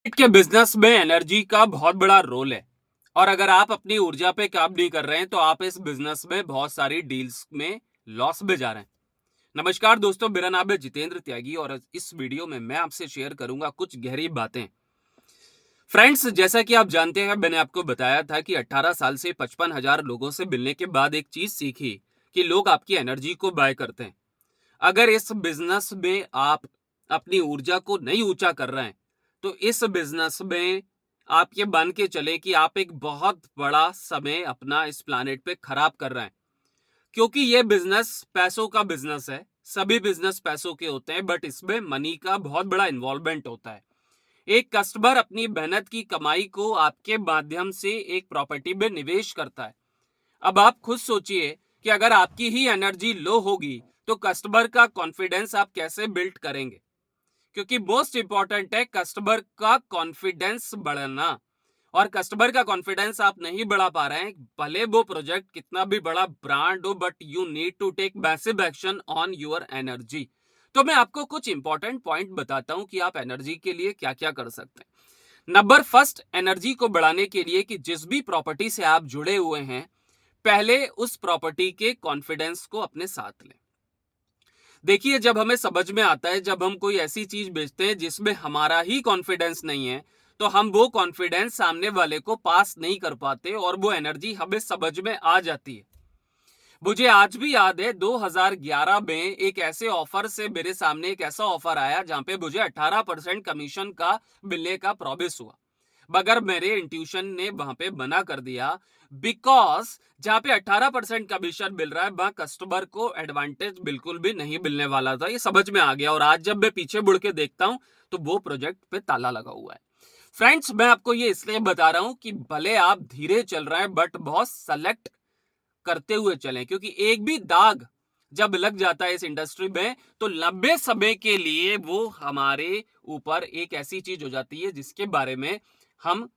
के बिजनेस में एनर्जी का बहुत बड़ा रोल है। और अगर आप अपनी ऊर्जा पे काम नहीं कर रहे हैं तो आप इस बिजनेस में बहुत सारी डील्स में लॉस में जा रहे हैं। नमस्कार दोस्तों, मेरा नाम है जितेंद्र त्यागी और इस वीडियो में मैं आपसे शेयर करूंगा कुछ गहरी बातें। फ्रेंड्स, जैसा कि आप जानते हैं, मैंने आपको बताया था कि 18 साल से 55,000 लोगों से मिलने के बाद एक चीज सीखी कि लोग आपकी एनर्जी को बाय करते हैं। अगर इस बिजनेस में आप अपनी ऊर्जा को नहीं ऊंचा कर रहे हैं तो इस बिजनेस में आप ये मान के चले कि आप एक बहुत बड़ा समय अपना इस प्लानेट पे खराब कर रहे हैं। क्योंकि ये बिजनेस पैसों का बिजनेस है। सभी बिजनेस पैसों के होते हैं, बट इसमें मनी का बहुत बड़ा इन्वॉल्वमेंट होता है। एक कस्टमर अपनी मेहनत की कमाई को आपके माध्यम से एक प्रॉपर्टी में निवेश करता है। अब आप खुद सोचिए कि अगर आपकी ही एनर्जी लो होगी तो कस्टमर का कॉन्फिडेंस आप कैसे बिल्ड करेंगे। क्योंकि मोस्ट इंपॉर्टेंट है कस्टमर का कॉन्फिडेंस बढ़ना। और कस्टमर का कॉन्फिडेंस आप नहीं बढ़ा पा रहे हैं, भले वो प्रोजेक्ट कितना भी बड़ा ब्रांड हो, but you need to take massive action on your energy. तो मैं आपको कुछ इंपॉर्टेंट पॉइंट बताता हूं कि आप एनर्जी के लिए क्या क्या कर सकते हैं। नंबर फर्स्ट, एनर्जी को बढ़ाने के लिए कि जिस भी प्रॉपर्टी से आप जुड़े हुए हैं, पहले उस प्रॉपर्टी के कॉन्फिडेंस को अपने साथ लें। देखिए, जब हमें समझ में आता है, जब हम कोई ऐसी चीज बेचते हैं जिसमें हमारा ही कॉन्फिडेंस नहीं है, तो हम वो कॉन्फिडेंस सामने वाले को पास नहीं कर पाते और वो एनर्जी हमें समझ में आ जाती है। मुझे आज भी याद है 2011 में एक ऐसे ऑफर से मेरे सामने एक ऐसा ऑफर आया जहां पे मुझे 18% कमीशन का मिलने का प्रॉमिस हुआ, मगर मेरे इंट्यूशन ने वहां पे मना कर दिया। बिकॉज जहां पे 18% कमीशन मिल रहा है वहां कस्टमर को एडवांटेज बिल्कुल भी नहीं मिलने वाला था, ये समझ में आ गया। और आज जब मैं पीछे मुड़ के देखता हूं तो वो प्रोजेक्ट पे ताला लगा हुआ है। फ्रेंड्स, मैं आपको ये इसलिए बता रहा हूं कि भले आप धीरे चल रहे हैं बट बहुत सेलेक्ट करते हुए चलें, क्योंकि एक भी दाग जब लग जाता है इस इंडस्ट्री में तो लंबे समय के लिए वो हमारे ऊपर एक ऐसी चीज हो जाती है जिसके बारे में हम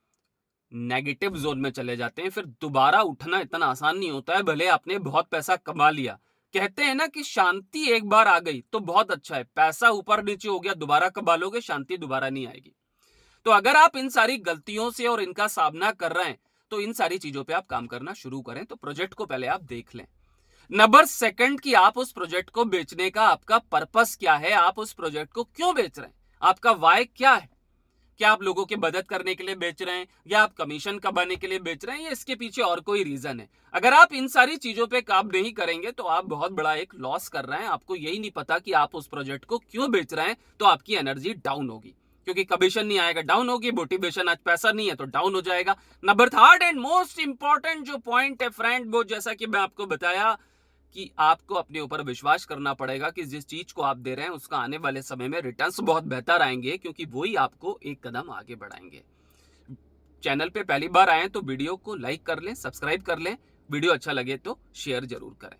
नेगेटिव जोन में चले जाते हैं। फिर दोबारा उठना इतना आसान नहीं होता है, भले आपने बहुत पैसा कमा लिया। कहते हैं ना कि शांति एक बार आ गई तो बहुत अच्छा है, पैसा ऊपर नीचे हो गया दोबारा कमा लोगे, शांति दोबारा नहीं आएगी। तो अगर आप इन सारी गलतियों से और इनका सामना कर रहे हैं तो इन सारी चीजों पे आप काम करना शुरू करें। तो प्रोजेक्ट को पहले आप देख लें। नंबर सेकंड, कि आप उस प्रोजेक्ट को बेचने का आपका पर्पस क्या है, आप उस प्रोजेक्ट को क्यों बेच रहे हैं, आपका वाय क्या है। क्या आप लोगों की मदद करने के लिए बेच रहे हैं, या आप कमीशन कमाने के लिए बेच रहे हैं, या इसके पीछे और कोई रीजन है। अगर आप इन सारी चीजों पे काम नहीं करेंगे तो आप बहुत बड़ा एक लॉस कर रहे हैं। आपको यही नहीं पता कि आप उस प्रोजेक्ट को क्यों बेच रहे हैं, तो आपकी एनर्जी डाउन होगी। क्योंकि कमीशन नहीं आएगा, डाउन होगी। मोटिवेशन, आज पैसा नहीं है तो डाउन हो जाएगा। Number third and most important जो पॉइंट है फ्रेंड, वो जैसा कि मैं आपको बताया कि आपको अपने ऊपर विश्वास करना पड़ेगा कि जिस चीज को आप दे रहे हैं उसका आने वाले समय में रिटर्न्स बहुत बेहतर आएंगे, क्योंकि वही आपको एक कदम आगे बढ़ाएंगे। चैनल पे पहली बार आए तो वीडियो को लाइक कर लें, सब्सक्राइब कर लें। वीडियो अच्छा लगे तो शेयर जरूर करें।